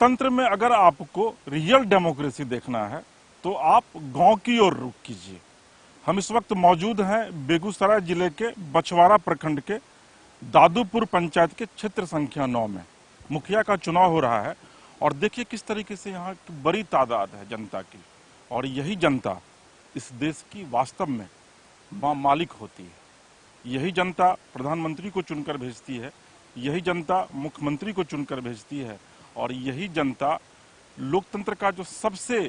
लोकतंत्र में अगर आपको रियल डेमोक्रेसी देखना है तो आप गांव की ओर रुख कीजिए। हम इस वक्त मौजूद हैं बेगूसराय जिले के बछवाड़ा प्रखंड के दादूपुर पंचायत के क्षेत्र संख्या 9 में मुखिया का चुनाव हो रहा है। और देखिए किस तरीके से यहाँ की बड़ी तादाद है जनता की, और यही जनता इस देश की वास्तव में मालिक होती है। यही जनता प्रधानमंत्री को चुनकर भेजती है, यही जनता मुख्यमंत्री को चुनकर भेजती है, और यही जनता लोकतंत्र का जो सबसे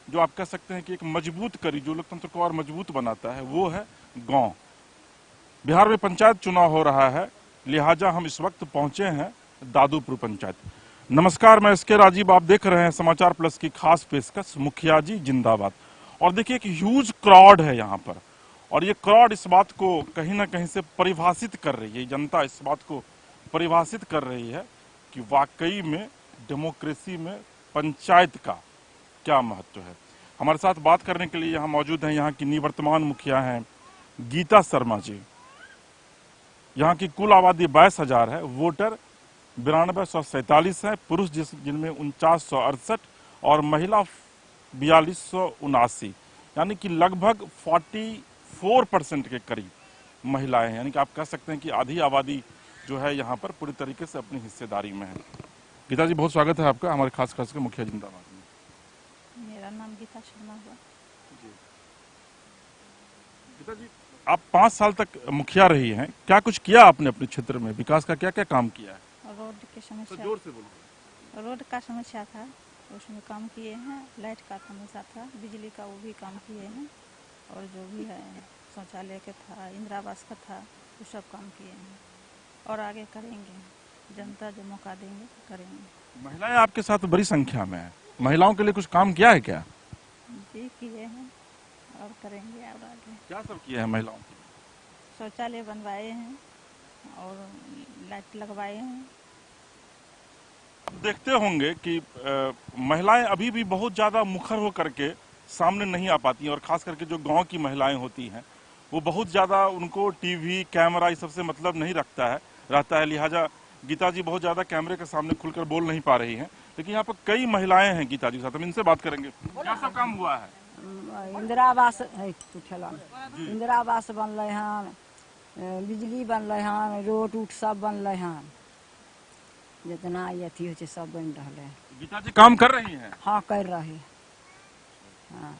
जो आप कह सकते हैं कि एक मजबूत कड़ी जो लोकतंत्र को और मजबूत बनाता है वो है गांव। बिहार में पंचायत चुनाव हो रहा है, लिहाजा हम इस वक्त पहुंचे हैं दादूपुर पंचायत। नमस्कार, मैं एसके राजीव, आप देख रहे हैं समाचार प्लस की खास पेशकश मुखिया जी जिंदाबाद। और देखिए एक ह्यूज क्राउड है यहाँ पर, और ये क्राउड इस बात को कहीं ना कहीं से परिभाषित कर रही है, जनता इस बात को परिभाषित कर रही है कि वाकई में डेमोक्रेसी में पंचायत का क्या महत्व है। हमारे साथ बात करने के लिए यहाँ मौजूद हैं यहाँ की निवर्तमान मुखिया हैं गीता शर्मा जी। यहाँ की कुल आबादी 22,000 है, वोटर 9247 है, पुरुष जिनमें 4968 और महिला 4279, यानी कि लगभग 44% के करीब महिलाएं हैं। यानी कि आप कह सकते हैं कि आधी आबादी जो है यहाँ पर पूरी तरीके से अपनी हिस्सेदारी में है। गीता जी, बहुत स्वागत है आपका हमारे खास के मुखिया जिंदाबाद में। मेरा नाम गीता शर्मा हुआ जी। गीता जी, आप 5 साल तक मुखिया रही हैं, क्या कुछ किया आपने अपने क्षेत्र में, विकास का क्या क्या काम किया है? रोड की समस्या, तो जोर से बोलिए। रोड का समस्या था, उसमें काम किए हैं। लाइट का समस्या था, बिजली का वो भी काम किए हैं। और जो भी है शौचालय का था, इंदिरा आवास का था, वो सब काम किए हैं और आगे करेंगे। जनता जो मौका देंगे करेंगे। महिलाएं आपके साथ बड़ी संख्या में है, महिलाओं के लिए कुछ काम किया है क्या? जी किए हैं और करेंगे और आगे। क्या सब किया है महिलाओं के लिए? शौचालय बनवाए हैं और लाइट लगवाए हैं। आप देखते होंगे कि महिलाएं अभी भी बहुत ज्यादा मुखर होकर के सामने नहीं आ पाती हैं, और खास करके जो गांव की महिलाएं होती हैं वो बहुत ज्यादा, उनको टीवी कैमरा इस सबसे मतलब नहीं रहता है। लिहाजा गीता जी बहुत ज्यादा कैमरे के सामने खुलकर बोल नहीं पा रही हैं, लेकिन यहाँ पर कई महिलाएं हैं गीता जी के साथ, हम इनसे बात करेंगे। क्या सब काम हुआ है? इंदिरा आवास इंदिरा आवास बनल हन, बिजली बनल हन, रोड उट सब बनल हन, जितना अथी हो सब बन रहा है। गीता जी काम कर रही हैं? हाँ कर रहे। हाँ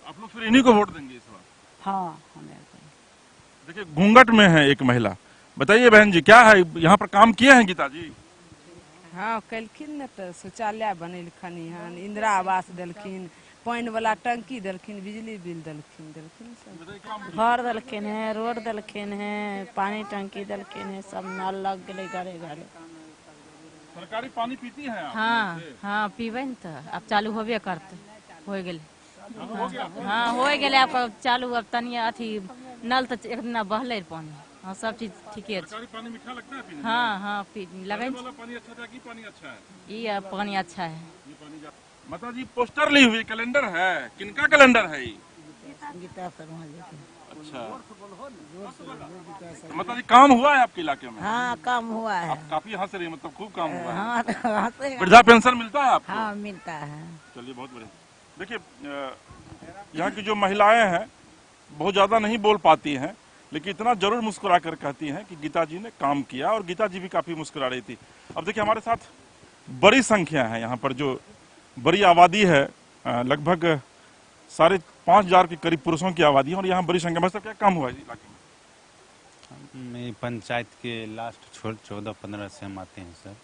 आप लोग फिर इन्हीं को वोट देंगे इस बार? हाँ हमें देखिए घूंघट में है एक महिला, बताइए बहन जी क्या है यहाँ पर काम किए हैं गीता जी? हाँ कलखिन न, तो शौचालय बनेलखिन हन, इंदिरा आवास देलखिन, पानी वाला टंकी देलखिन, बिजली बिल देलखिन सब। घर दलखिन है, रोड दलखिन है, पानी टंकी दलखिन है, सब नल लग गए घरे घरे। सरकारी पानी पीती हैं आप? हाँ हाँ पीबे न, तो अब चालू होबे करते, हो गेल। हाँ हो गेल, आपका चालू। अब तनी अथी नल तो एक दिन बहले पानी। हाँ सब चीज ठीके है। सरकारी पानी मीठा लगता है पीने में? हाँ हाँ लगे वाला पानी अच्छा था कि पानी अच्छा है? ये पानी अच्छा है। ये पानी माता जी पोस्टर ली हुई कैलेंडर है, किनका कैलेंडर है ये? गीता शर्मा जी के। अच्छा, माता जी काम हुआ है आपके इलाके में? हाँ काम हुआ है। आप काफी हंस रही है, मतलब खूब काम हुआ है। हाँ तो हंसेगा। वृद्धा पेंशन मिलता है आपको? हाँ मिलता है। चलिए बहुत बढ़िया। देखिए यहाँ की जो महिलाएं हैं बहुत ज्यादा नहीं बोल पाती हैं, लेकिन इतना जरूर मुस्कुरा कर कहती हैं कि गीता जी ने काम किया, और गीता जी भी काफी मुस्कुरा रही थी। अब देखिए हमारे साथ बड़ी संख्या है यहाँ पर, जो बड़ी आबादी है, लगभग 5,500 के करीब पुरुषों की आबादी है, और यहाँ बड़ी संख्या में। सब क्या काम हुआ है इलाके में? मेरी पंचायत के लास्ट छोड़ 14-15 से हम आते हैं सर।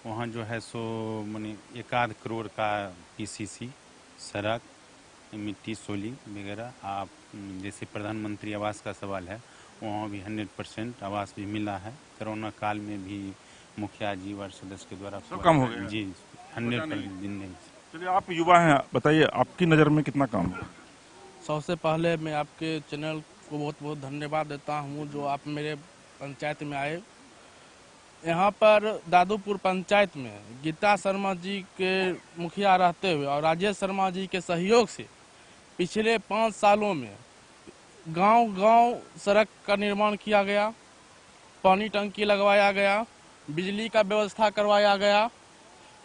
वहाँ जो है सो माने 1 करोड़ का पीसीसी, सड़क, मिट्टी, सोली वगैरह। आप जैसे प्रधानमंत्री आवास का सवाल है, वहाँ भी 100% आवास भी मिला है। कोरोना काल में भी मुखिया जी वार्ड सदस्य के द्वारा सब काम हो गया? जी 100% दिन नहीं। चलिए आप युवा हैं, बताइए आपकी नज़र में कितना काम हुआ? सबसे पहले मैं आपके चैनल को बहुत बहुत धन्यवाद देता हूँ जो आप मेरे पंचायत में आए। यहाँ पर दादूपुर पंचायत में गीता शर्मा जी के मुखिया रहते हुए और राजेश शर्मा जी के सहयोग से पिछले 5 सालों में गांव-गांव सड़क का निर्माण किया गया, पानी टंकी लगवाया गया, बिजली का व्यवस्था करवाया गया,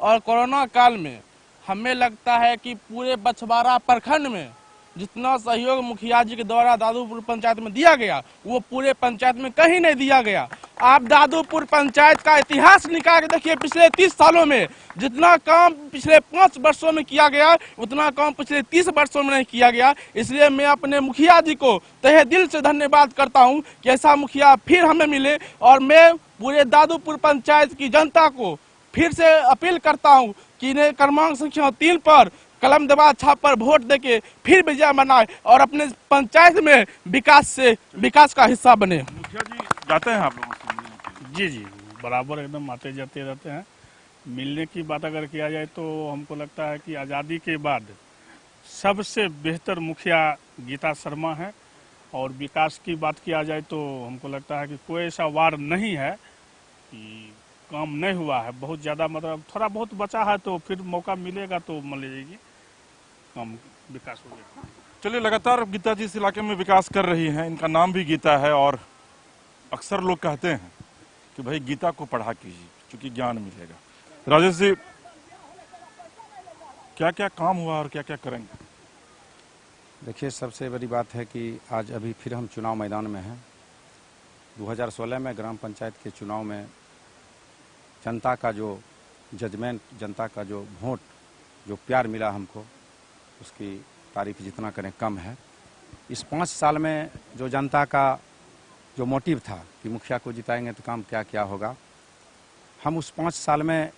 और कोरोना काल में हमें लगता है कि पूरे बछवाड़ा प्रखंड में जितना सहयोग मुखिया जी के द्वारा दादूपुर पंचायत में दिया गया वो पूरे पंचायत में कहीं नहीं दिया गया। आप दादूपुर पंचायत का इतिहास निकाल के देखिए, पिछले 30 सालों में जितना काम पिछले 5 वर्षों में किया गया उतना काम पिछले 30 वर्षों में नहीं किया गया। इसलिए मैं अपने मुखिया जी को तहे दिल से धन्यवाद करता हूं कि ऐसा मुखिया फिर हमें मिले। और मैं पूरे दादूपुर पंचायत की जनता को फिर से अपील करता हूं कि इन्हें क्रमांक संख्या 3 पर कलम दबा छाप पर वोट देके फिर विजय मनाए और अपने पंचायत में विकास का हिस्सा बने। मुखिया जी जाते हैं आप लोगों से मिलने के लिए? जी बराबर एकदम आते जाते रहते हैं। मिलने की बात अगर किया जाए तो हमको लगता है कि आज़ादी के बाद सबसे बेहतर मुखिया गीता शर्मा है। और विकास की बात किया जाए तो हमको लगता है कि कोई ऐसा वार्ड नहीं है कि काम नहीं हुआ है। बहुत ज़्यादा मतलब थोड़ा बहुत बचा है, तो फिर मौका मिलेगा तो मान लीजिए काम विकास हो गया। चलिए, लगातार गीता जी इस इलाके में विकास कर रही हैं। इनका नाम भी गीता है और अक्सर लोग कहते हैं कि भाई गीता को पढ़ा कीजिए क्योंकि ज्ञान मिलेगा। राजेश जी, क्या क्या काम हुआ और क्या क्या करेंगे? देखिए, सबसे बड़ी बात है कि आज अभी फिर हम चुनाव मैदान में हैं। 2016 में ग्राम पंचायत के चुनाव में जनता का जो जजमेंट, जनता का जो वोट, जो प्यार मिला हमको, उसकी तारीफ जितना करें कम है। इस 5 साल में जो जनता का जो मोटिव था कि मुखिया को जिताएंगे तो काम क्या क्या होगा, हम उस 5 साल में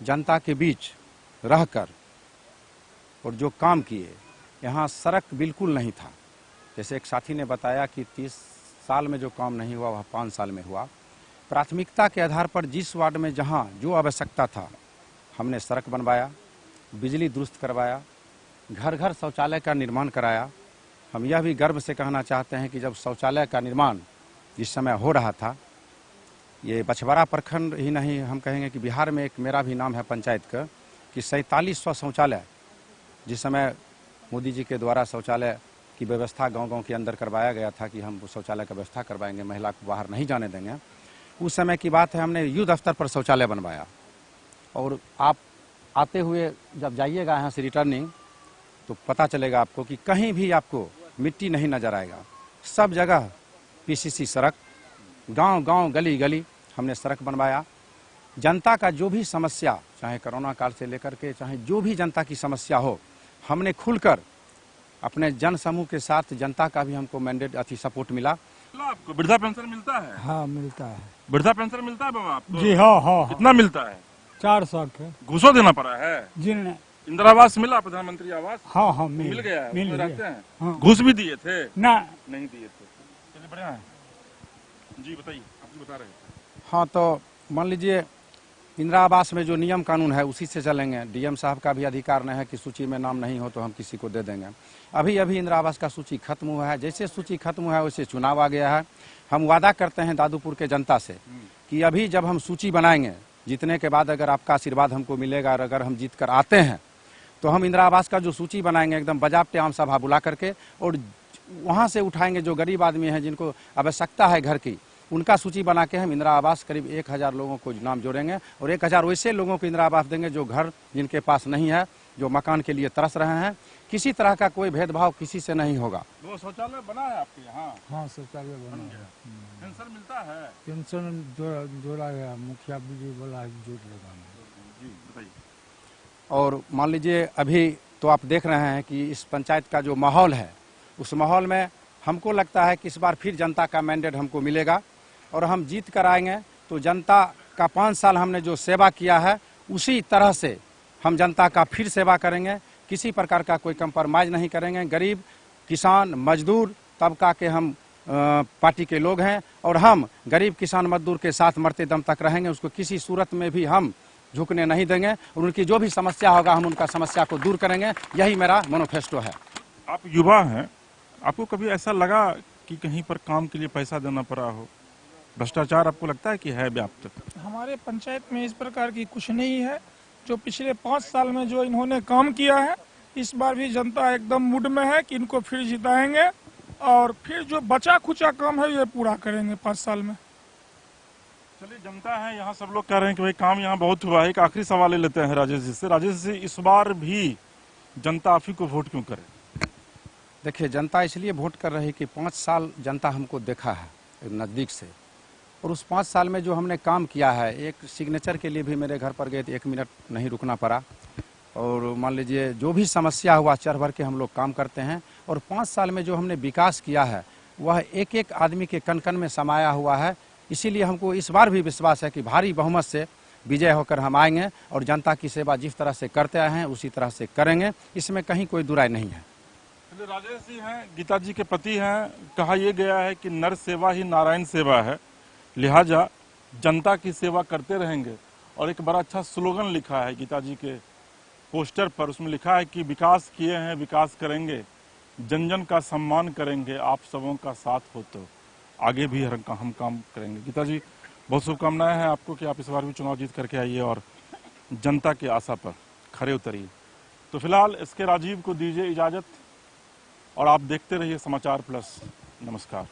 जनता के बीच रहकर और जो काम किए, यहाँ सड़क बिल्कुल नहीं था। जैसे एक साथी ने बताया कि 30 साल में जो काम नहीं हुआ वह 5 साल में हुआ। प्राथमिकता के आधार पर जिस वार्ड में जहाँ जो आवश्यकता था हमने सड़क बनवाया, बिजली दुरुस्त करवाया, घर घर शौचालय का निर्माण कराया। हम यह भी गर्व से कहना चाहते हैं कि जब शौचालय का निर्माण जिस समय हो रहा था, ये बछवाड़ा प्रखंड ही नहीं, हम कहेंगे कि बिहार में एक मेरा भी नाम है पंचायत का कि 4700 शौचालय जिस समय मोदी जी के द्वारा शौचालय की व्यवस्था गांव-गांव के अंदर करवाया गया था कि हम शौचालय का व्यवस्था करवाएंगे, महिला को बाहर नहीं जाने देंगे। उस समय की बात है, हमने युद्ध स्तर पर शौचालय बनवाया। और आप आते हुए जब जाइएगा यहाँ से रिटर्निंग तो पता चलेगा आपको कि कहीं भी आपको मिट्टी नहीं नजर आएगा। सब जगह पीसीसी सड़क, गांव-गांव, गली-गली हमने सड़क बनवाया। जनता का जो भी समस्या, चाहे कोरोना काल से लेकर के चाहे जो भी जनता की समस्या हो, हमने खुलकर अपने जन समूह के साथ, जनता का भी हमको मैंडेट सपोर्ट मिला। आपको वृद्धा पेंशन मिलता है? हाँ, मिलता है। वृद्धा पेंशन मिलता है बाबा आपको? जी हाँ। कितना मिलता है? 400 के। घूसो देना पड़ा है? जी नहीं। इंदिरा आवास मिला? प्रधानमंत्री आवास? हाँ, मिल गया है? मिल रहते हैं? हाँ। घूस भी दिए थे? नहीं दिए थे। चलिए, बढ़िया है जी। बताइए, आप बता रहे थे। हाँ, तो मान लीजिए इंदिरा आवास में जो नियम कानून है उसी से चलेंगे। डीएम साहब का भी अधिकार नहीं है कि सूची में नाम नहीं हो तो हम किसी को दे देंगे। अभी इंदिरा आवास का सूची खत्म हुआ है। जैसे सूची खत्म हुआ है वैसे चुनाव आ गया है। हम वादा करते हैं दादूपुर के जनता से कि अभी जब हम सूची बनाएंगे, जीतने के बाद अगर आपका आशीर्वाद हमको मिलेगा और अगर हम जीत कर आते हैं तो हम इंदिरा आवास का जो सूची बनाएंगे एकदम बजाबते आम सभा बुला करके, और वहाँ से उठाएंगे जो गरीब आदमी हैं जिनको आवश्यकता है घर की, उनका सूची बना के हम इंदिरा आवास करीब 1000 लोगों को नाम जोड़ेंगे और 1000 वैसे लोगों को इंदिरा आवास देंगे जो घर जिनके पास नहीं है, जो मकान के लिए तरस रहे हैं। किसी तरह का कोई भेदभाव किसी से नहीं होगा। वो शौचालय बना है आपके यहाँ? हाँ, शौचालय बना है। पेंशन मिलता है? पेंशन जोड़ा गया, मुखिया बिजली वाला जोड़ लगाना। जी बताइए। और मान लीजिए अभी तो आप देख रहे हैं कि इस पंचायत का जो माहौल है, उस माहौल में हमको लगता है कि इस बार फिर जनता का मैंडेट हमको मिलेगा और हम जीत कर आएंगे तो जनता का 5 साल हमने जो सेवा किया है उसी तरह से हम जनता का फिर सेवा करेंगे। किसी प्रकार का कोई कंप्रोमाइज़ नहीं करेंगे। गरीब, किसान, मजदूर तबका के हम पार्टी के लोग हैं और हम गरीब, किसान, मजदूर के साथ मरते दम तक रहेंगे। उसको किसी सूरत में भी हम झुकने नहीं देंगे और उनकी जो भी समस्या होगा हम उनका समस्या को दूर करेंगे। यही मेरा मैनिफेस्टो है। आप युवा हैं, आपको कभी ऐसा लगा कि कहीं पर काम के लिए पैसा देना पड़ा हो? भ्रष्टाचार आपको लगता है कि है व्याप्त? हमारे पंचायत में इस प्रकार की कुछ नहीं है। जो पिछले 5 साल में जो इन्होंने काम किया है, इस बार भी जनता एकदम मूड में है कि इनको फिर जिताएंगे और फिर जो बचा खुचा काम है ये पूरा करेंगे 5 साल में। चलिए, जनता है यहाँ, सब लोग कह रहे हैं कि भाई काम यहाँ बहुत हुआ है। एक आखिरी सवाल ले लेते हैं राजेश जी से। राजेश जी, इस बार भी जनता आप ही को वोट क्यों करे? देखिए, जनता इसलिए वोट कर रही है कि 5 साल जनता हमको देखा है नज़दीक से, और उस 5 साल में जो हमने काम किया है, एक सिग्नेचर के लिए भी मेरे घर पर गए तो 1 मिनट नहीं रुकना पड़ा। और मान लीजिए जो भी समस्या हुआ चढ़ भर के हम लोग काम करते हैं, और 5 साल में जो हमने विकास किया है वह एक एक आदमी के कन कन में समाया हुआ है। इसीलिए हमको इस बार भी विश्वास है कि भारी बहुमत से विजय होकर हम आएंगे और जनता की सेवा जिस तरह से करते आए हैं उसी तरह से करेंगे, इसमें कहीं कोई दुराई नहीं है। राजेश जी हैं, गीता जी के पति हैं। कहा यह गया है कि नर सेवा ही नारायण सेवा है, लिहाजा जनता की सेवा करते रहेंगे। और एक बड़ा अच्छा स्लोगन लिखा है गीता जी के पोस्टर पर, उसमें लिखा है कि विकास किए हैं, विकास करेंगे, जन जन का सम्मान करेंगे, आप सबों का साथ हो तो आगे भी हम काम करेंगे। गीता जी, बहुत शुभकामनाएं हैं आपको कि आप इस बार भी चुनाव जीत करके आइए और जनता की आशा पर खरे उतरिए। तो फिलहाल इसके राजीव को दीजिए इजाजत और आप देखते रहिए समाचार प्लस। नमस्कार।